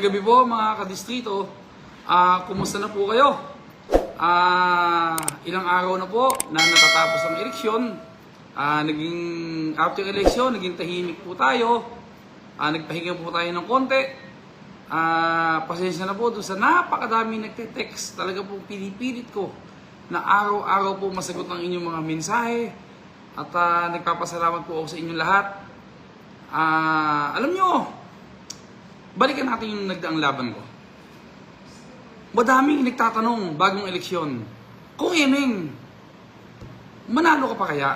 gabi po mga kadistrito. Kumusta na po kayo? Ilang araw na po na natatapos ang eleksyon. After election, naging tahimik po tayo. Nagpahinga po tayo ng konti. Pasensya na po doon sa napakadami nagte-text. Talaga po pinipilit ko na araw-araw po masagot ang inyong mga mensahe. At nagpapasalamat po ako sa inyong lahat. Alam nyo, balikan natin yung nagdaang laban ko. Madaming nagtatanong bagong eleksyon, kung Emeng, manalo ka pa kaya?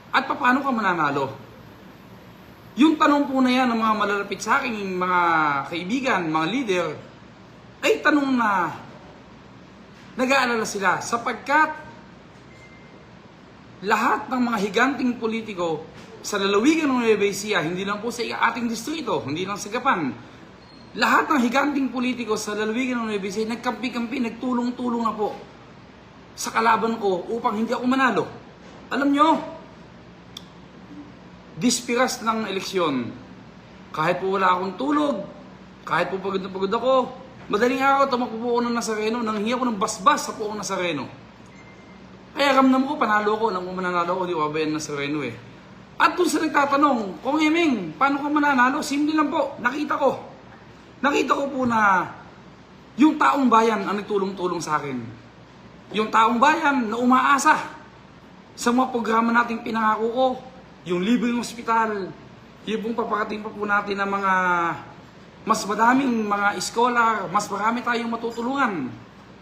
At paano ka mananalo? Yung tanong po na yan ng mga malalapit sa akin, mga kaibigan, mga leader, ay tanong na nag-aalala sila sapagkat lahat ng mga higanting politiko sa lalawigan ng Nueva Ecija, hindi lang po sa ating distrito, hindi lang sa Gapan, lahat ng higanting politiko sa lalawigan ng Nueva Ecija, nagkampi-kampi, nagtulong-tulong na po sa kalaban ko upang hindi ako manalo. Alam nyo, dispiras ng eleksyon, kahit po wala akong tulog, kahit po pagod na pagod ako, madaling araw tumakbo po ako ng Nazareno, nanghingi ako ng basbas sa poong Nazareno. Kaya ramdam ko, panalo ko, nang mananalo ko, di ko abayan ng Nazareno eh. At kung sa nagtatanong, kung Emeng, paano ka mananalo? Simple lang po, nakita ko po na yung taong bayan ang nagtulong-tulong sa akin. Yung taong bayan na umaasa sa mga programa nating pinangako ko, yung libreng ospital, yung pong papakating pa po natin ng mga mas madaming mga scholar, mas marami tayong matutulungan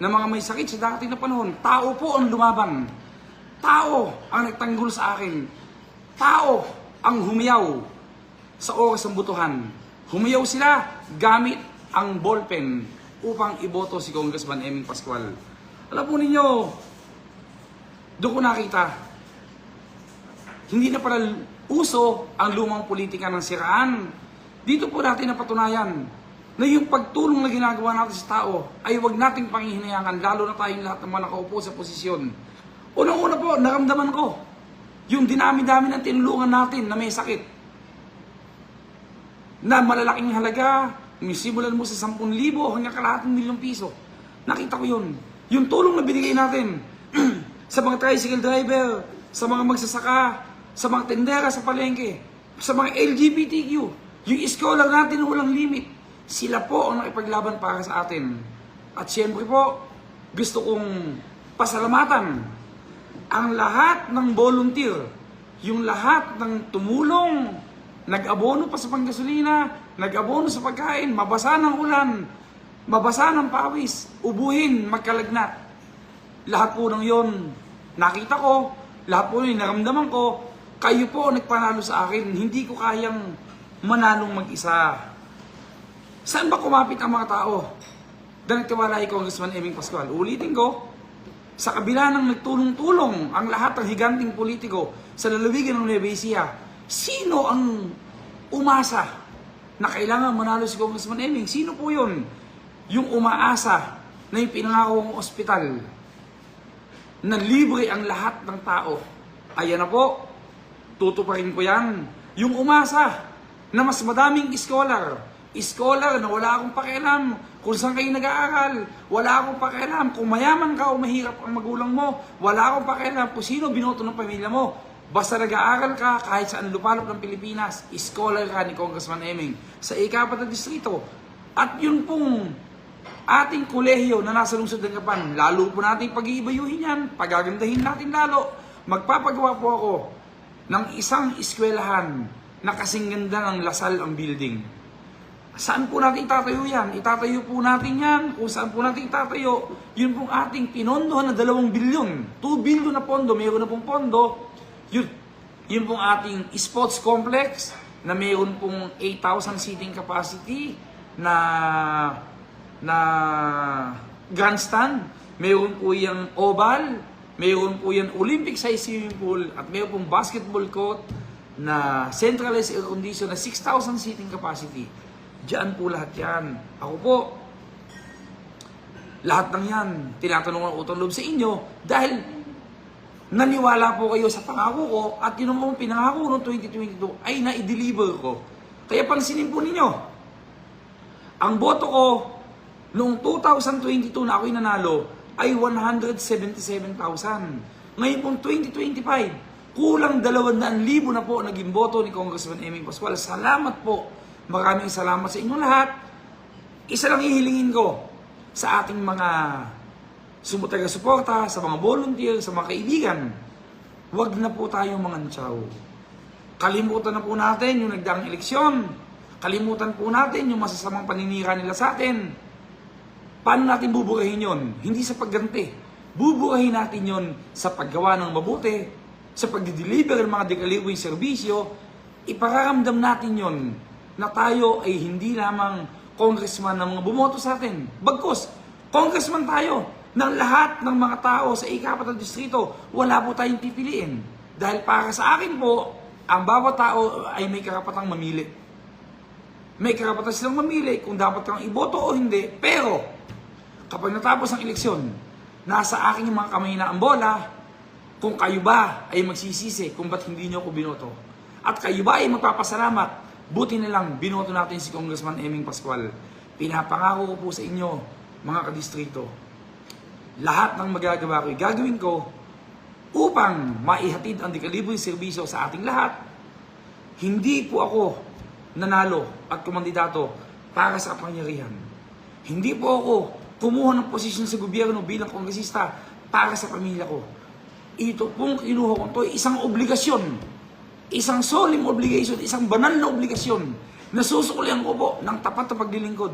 na mga may sakit sa darating na panahon. Tao po ang lumaban. Tao ang nagtanggol sa akin. Tao ang humiyaw sa oras ng butuhan. Humiyaw sila gamit ang ballpen upang iboto si Congressman Emeng Pascual. Alam po ninyo, doon ko nakita, hindi na pala uso ang lumang politika ng siraan. Dito po natin napatunayan na yung pagtulong na ginagawa natin sa tao ay huwag nating panghihinayangan, lalo na tayong lahat ng mga nakaupo sa posisyon. Unang-una po, naramdaman ko yung dinami-dami ng tinulungan natin na may sakit, na malalaking halaga, simulan mo sa 10,000 hanggang kalahating milyong piso. Nakita ko yun. Yung tulong na binigay natin sa mga tricycle driver, sa mga magsasaka, sa mga tendera sa palengke, sa mga LGBTQ, yung scholar natin walang limit. Sila po ang nakipaglaban para sa atin. At siyempre po, gusto kong pasalamatan ang lahat ng volunteer, yung lahat ng tumulong, nag-abono pa sa panggasolina, nag-abono sa pagkain, mabasa ng ulan, mabasa ng pawis, ubuhin, magkalagnat. Lahat po ng yon nakita ko, lahat po yung naramdaman ko, kayo po nagpanalo sa akin, hindi ko kayang manalong mag-isa. Saan ba kumapit ang mga tao na nagtiwala kay Congressman Emeng Pascual? Ulitin ko, sa kabila ng nagtulong-tulong ang lahat ng higanting politiko sa lalawigan ng Nueva Ecija, sino ang umasa na kailangan manalo si Congressman Emeng? Sino po yun? Yung umaasa na yung pinangako ng ospital na libre ang lahat ng tao. Ayan na po, tutuparin ko yan. Yung umasa na mas madaming scholar na wala akong pakialam kung saan kayo nag-aaral, wala akong pakialam kung mayaman ka o mahirap ang magulang mo, wala akong pakialam kung sino binoto ng pamilya mo. Basta nag-aaral ka kahit saan lupalop ng Pilipinas, scholar ka ni Congressman Emeng sa ika-4 na distrito. At yun pong ating kolehiyo na nasa lungsod ng Gapan, lalo po natin pag-iibayuhin yan, pagagandahin natin lalo. Magpapagawa po ako ng isang eskwelahan na kasing ganda ng Lasal ang building. Saan po natin itatayo yan? Itatayo po natin yan kung saan po natin itatayo. Yun pong ating pinondohan na 2 bilyon. 2 bilyon na pondo, mayroon na pong pondo. Yun pong ating sports complex na mayroon pong 8,000 seating capacity na grandstand. Mayroon po yung oval, mayroon po yung Olympic size swimming pool, at mayroon pong basketball court na centralized air condition na 6,000 seating capacity. Diyan po lahat yan. Ako po, lahat ng yan, tinatanong ang utang loob sa inyo dahil naniwala po kayo sa pangako ko at yun ang pinangako noong 2022 ay na-deliver ko. Kaya pansinin po ninyo, Ang boto ko noong 2022 na ako'y nanalo ay 177,000. Ngayon pong 2025, kulang 200,000 na po naging boto ni Congressman Eming Pascual. Salamat po. Maraming salamat sa inyo lahat. Isa lang ihilingin ko sa ating mga taga-suporta, sa mga volunteer, sa mga kaibigan. Huwag na po tayong mga ntsaw. Kalimutan na po natin yung nagdaang eleksyon. Kalimutan po natin yung masasamang paninira nila sa atin. Paano natin buburahin yon? Hindi sa pagganti. Buburahin natin yon sa paggawa ng mabuti, sa pagdi-deliver ng mga dekaliwing serbisyo. Ipararamdam natin yon na tayo ay hindi lamang congressman ng mga bumoto sa atin. Bagkus, congressman tayo ng lahat ng mga tao sa ika-4 na distrito. Wala po tayong pipiliin. Dahil para sa akin po, ang bawat tao ay may karapatang mamili. May karapatan silang mamili kung dapat kang iboto o hindi. Pero, kapag natapos ang eleksyon, nasa akin yung mga kamay na ang bola, kung kayo ba ay magsisisi kung ba't hindi nyo ako binoto. At kayo ba ay magpapasalamat, buti na lang binoto natin si Congressman Eming Pascual. Pinapangako ko po sa inyo, mga kadistrito, lahat ng magagawa ko, gagawin ko upang maihatid ang dekalibreng serbisyo sa ating lahat. Hindi po ako nanalo at kumandidato para sa kapangyarihan. Hindi po ako kumuha ng posisyon sa gobyerno bilang kongresista para sa pamilya ko. Ito pong kinuha ko ito, isang obligasyon, isang solemn obligation, isang banal na obligasyon na susukulian ko po ng tapat na paglilingkod.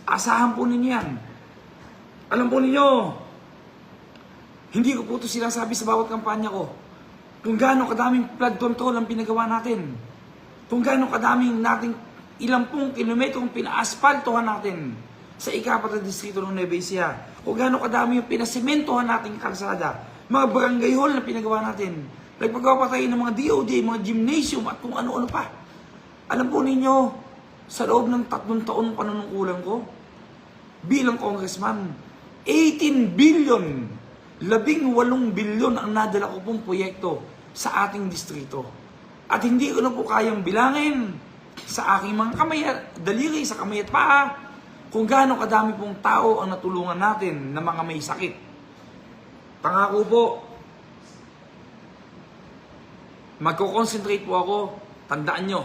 Asahan po ninyo yan. Alam po ninyo, hindi ko po ito sinasabi sa bawat kampanya ko kung gaano kadaming flood control ang pinagawa natin. Kung gaano kadaming nating ilang pong kilometrong pina-aspaltohan natin sa ika-4 na distrito ng Nueva Ecija. Kung gaano kadami yung pinasementohan nating kalsada. Mga barangay hall na pinagawa natin. Nagpagawa pa tayo ng mga DOD, mga gymnasium at kung ano-ano pa. Alam po ninyo, sa loob ng 3 taon panunungkulan ko, bilang congressman, 18 billion, 18 billion ang nadala ko pong proyekto sa ating distrito. At hindi ko na po kayang bilangin sa aking mga kamay at daliri, sa kamay at paa, kung gaano kadami pong tao ang natulungan natin na mga may sakit. Pangako po, magko-concentrate po ako, tandaan nyo.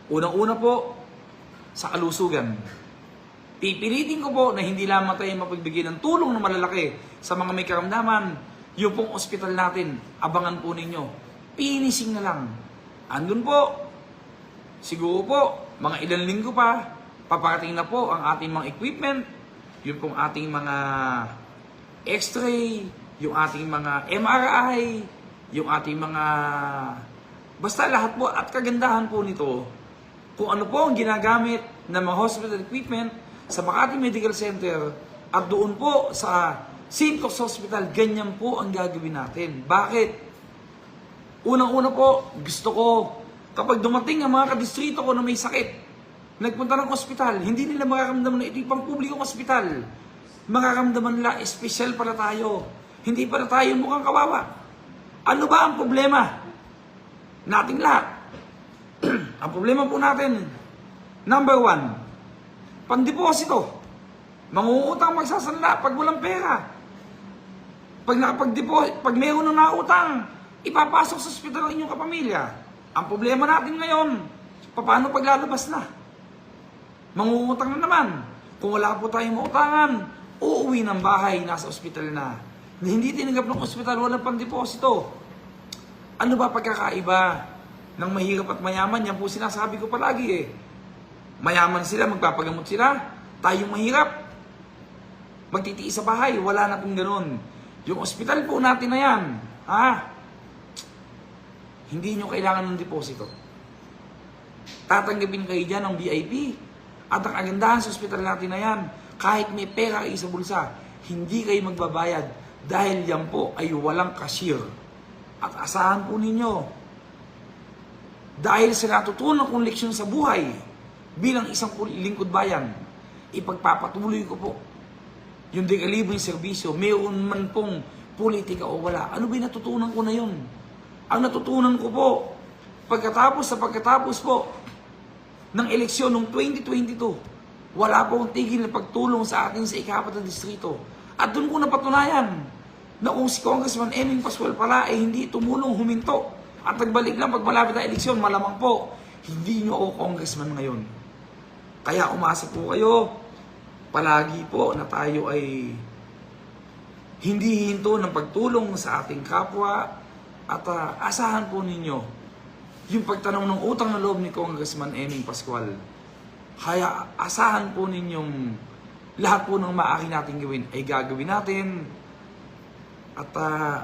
Unang-una po, sa kalusugan. Pipilitin ko po na hindi lamang tayo mapagbigay ng tulong na malalaki sa mga may karamdaman. Yung pong ospital natin, abangan po ninyo. Finishing na lang. Andun po, siguro po, mga ilang linggo pa, paparating na po ang ating mga equipment, yung pong ating mga x-ray, yung ating mga MRI, yung ating mga... Basta lahat po, at kagandahan po nito, kung ano po ang ginagamit ng mga hospital equipment sa Makati Medical Center at doon po sa St. Luke's Hospital, ganyan po ang gagawin natin. Bakit? Unang-una po, gusto ko, kapag dumating ang mga kadistrito ko na may sakit, nagpunta ng ospital, hindi nila makaramdaman na ito yung pang-publikong ospital. Makaramdaman nila, espesyal pala tayo. Hindi pala tayo mukhang kawawa. Ano ba ang problema? Nating lahat. Ang problema po natin, number 1, pandeposito. Mangungutang magsasanla pag walang pera. Pag nakapag-deposit, pag mayroon na nautang, ipapasok sa ospital ang inyong kapamilya. Ang problema natin ngayon, paano paglalabas na? Mangungutang na naman. Kung wala po tayong mautangan, uuwi ng bahay, nasa ospital na. Hindi tinanggap ng ospital, walang pandeposito. Ano ba pagkakaiba ng mahirap at mayaman? Yan po sinasabi ko palagi eh. Mayaman sila, magpapagamot sila. Tayong mahirap, magtitiis sa bahay. Wala na pong ganun. Yung ospital po natin na yan, hindi nyo kailangan ng deposito. Tatanggapin kayo dyan ng VIP. At ang agandahan sa ospital natin na yan, kahit may pera kayo sa bulsa, hindi kayo magbabayad dahil yan po ay walang cashier. At asahan po ninyo, dahil sa natutunan kong leksyon sa buhay, bilang isang lingkod bayan, ipagpapatuloy ko po yung dekalibreng serbisyo, mayroon man pong politika o wala. Ano ba yung natutunan ko na yun? Ang natutunan ko po, pagkatapos po ng eleksyon noong 2022, Wala po akong tigil na pagtulong sa atin sa ika-4 na distrito. At doon ko napatunayan na kung si Congressman Eming Pascual pala ay hindi tumulong huminto at nagbalik lang pag malapit ang eleksyon, malamang po, hindi nyo ako congressman ngayon. Kaya umasa po kayo, palagi po na tayo ay hindi hinto ng pagtulong sa ating kapwa at asahan po ninyo yung pagtanaw ng utang na loob ni Congressman Eming Pascual. Kaya asahan po ninyong lahat po ng maaari natin gawin ay gagawin natin. At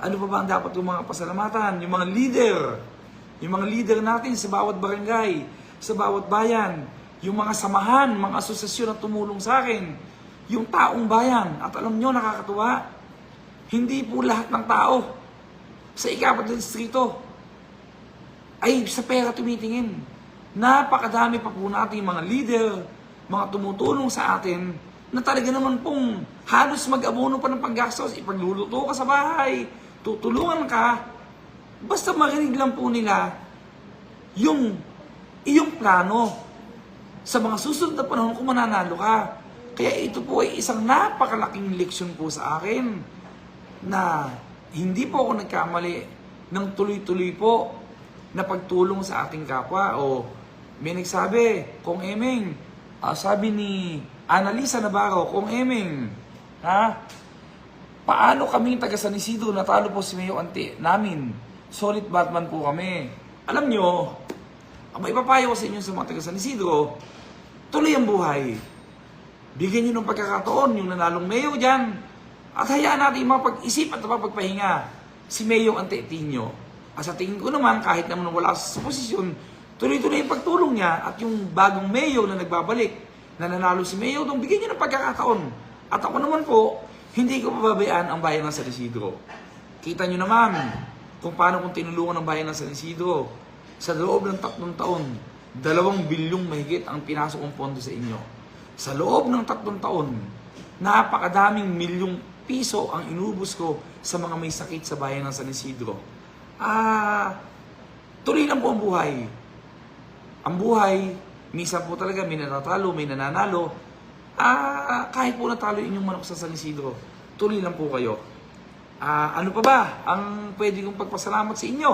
ano pa ba ang dapat yung mga pasalamatan? Yung mga leader natin sa bawat barangay, sa bawat bayan, yung mga samahan, mga asosasyon na tumulong sa akin, yung taong bayan. At alam nyo, nakakatuwa, hindi po lahat ng tao sa ika-4 na distrito ay sa pera tumitingin. Napakadami pa po natin mga leader, mga tumutulong sa atin na talaga naman pong halos mag-abono pa ng panggastos. Ipagluluto ka sa bahay, tutulungan ka, basta marinig lang po nila yung iyong plano. Sa mga susunod na panahon kung mananalo ka. Kaya ito po ay isang napakalaking leksyon po sa akin na hindi po ako nagkamali ng tuloy-tuloy po na pagtulong sa ating kapwa. O may nagsabi, Kong Eming, sabi ni Annalisa Navarro, Kong Eming, paano kaming taga San Isidro natalo po si Mayo Ante namin? Solid Batman po kami. Alam nyo, ang maipapayo ko sa inyo sa mga taga San Isidro, tuloy ang buhay. Bigyan nyo ng pagkakataon yung nanalong Mayo dyan. At hayaan natin mapag-isip at mapagpahinga si Mayo Ante Tino. At sa tingin ko naman, kahit naman wala sa posisyon, tuloy-tuloy yung pagtulong niya at yung bagong Mayo na nagbabalik, na nanalo si Mayo, doon bigyan niya ng pagkakataon. At ako naman po, hindi ko pababayaan ang bayan ng San Isidro. Kita nyo naman kung paano kung tinulungan ng bayan ng San Isidro. Sa loob ng 3 taon, 2 bilyong mahigit ang pinasok kong pondo sa inyo. Sa loob ng 3 taon, napakadaming milyong piso ang inubos ko sa mga may sakit sa bayan ng San Isidro. Tuloy lang po ang buhay. Ang buhay, minsan po talaga may natatalo, may nananalo. Kahit po natalo inyong manok sa San Isidro, tuloy lang po kayo. Ano pa ba ang pwede kong pagpasalamat sa inyo?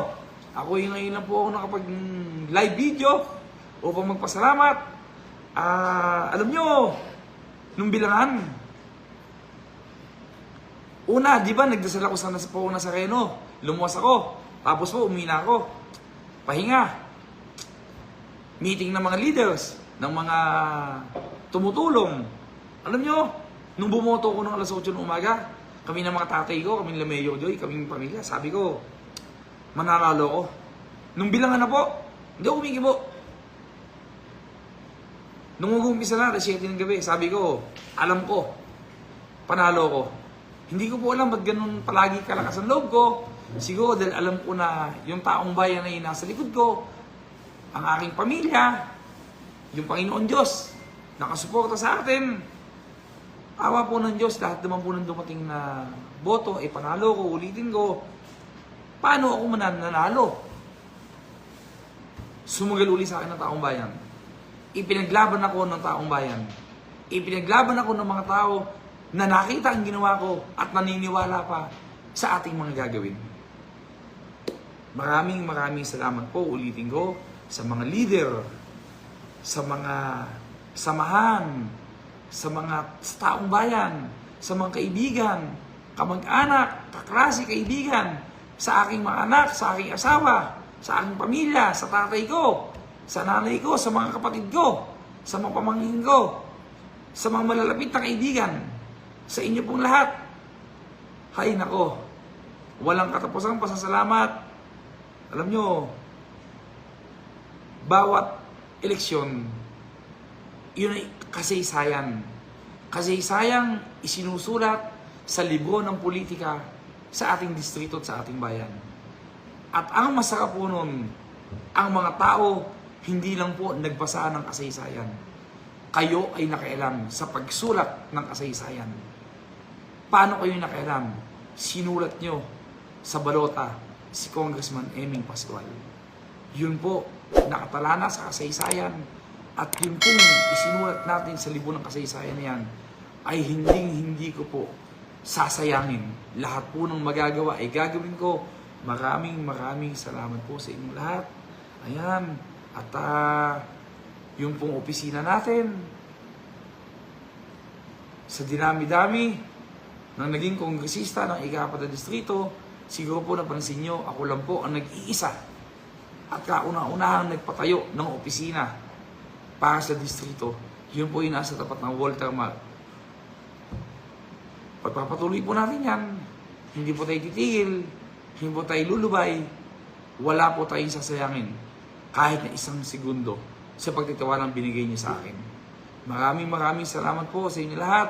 Ako yung ngayon lang po ako nakapag-live video upang magpasalamat. Alam nyo, nung bilangan, una, di ba, nagdasal ako sa Nazareno. Lumuwas ako. Tapos po, umina ako. Pahinga. Meeting ng mga leaders, ng mga tumutulong. Alam nyo, nung bumoto ko ng alas 8 ng umaga, kami ng mga tatay ko, kami ng Mayor Joy, kaming pamilya, sabi ko, mananalo ko. Nung bilangan na po, hindi ako kumikibo. Nung mag-umpisa na, 7 ng gabi, sabi ko, alam ko, panalo ko. Hindi ko po alam ba't ganun palagi kalakas ang loob ko. Siguro dahil alam ko na yung taong bayan na nasa likod ko, ang aking pamilya, yung Panginoon Diyos, nakasuporta sa atin. Awa po ng Diyos, lahat naman po ng dumating na boto, panalo ko, ulitin ko. Paano ako mananalo? Sumugal uli sa akin ng taong bayan. Ipinaglaban ako ng taong bayan. Ipinaglaban ako ng mga tao na nakita ang ginawa ko at naniniwala pa sa ating mga gagawin. Maraming salamat po, ulitin ko, sa mga leader, sa mga samahan, sa mga taong bayan, sa mga kaibigan, kamag-anak, kaklase, kaibigan, sa aking mga anak, sa aking asawa, sa aking pamilya, sa tatay ko, sa nanay ko, sa mga kapatid ko, sa mga pamangkin ko, sa mga malalapit na kaibigan, sa inyo pong lahat. Hay nako, walang katapusang pasasalamat. Alam nyo, bawat eleksyon, yun ay kasaysayan. Kasaysayang isinusulat sa libro ng politika sa ating distrito at sa ating bayan. At ang masarap po nun, ang mga tao hindi lang po nagbasa ng kasaysayan. Kayo ay nakialam sa pagsulat ng kasaysayan. Paano kayo nakialam? Sinulat nyo sa balota si Congressman Eming Pascual. Yun po, nakatalana sa kasaysayan At yun pong isinulat natin sa libro ng kasaysayan na yan, ay hindi ko po sasayangin. Lahat po ng magagawa ay gagawin ko. Maraming salamat po sa inyong lahat. Ayan. At yung pong opisina natin, sa dinami-dami ng naging kongresista ng ika-4 na distrito, siguro po napansin nyo, ako lang po ang nag-iisa at kauna-unahang nagpatayo ng opisina para sa distrito. Yun po yung nasa tapat ng Walter Mart. Pagpapatuloy po natin yan, hindi po tayo titigil, hindi po tayo lulubay, wala po tayong sasayangin kahit na isang segundo sa pagtitiwalang binigay niyo sa akin. Maraming salamat po sa inyo lahat.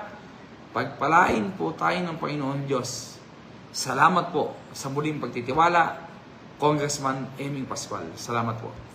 Pagpalain po tayo ng Panginoon Diyos. Salamat po sa muling pagtitiwala, Congressman Eming Pascual. Salamat po.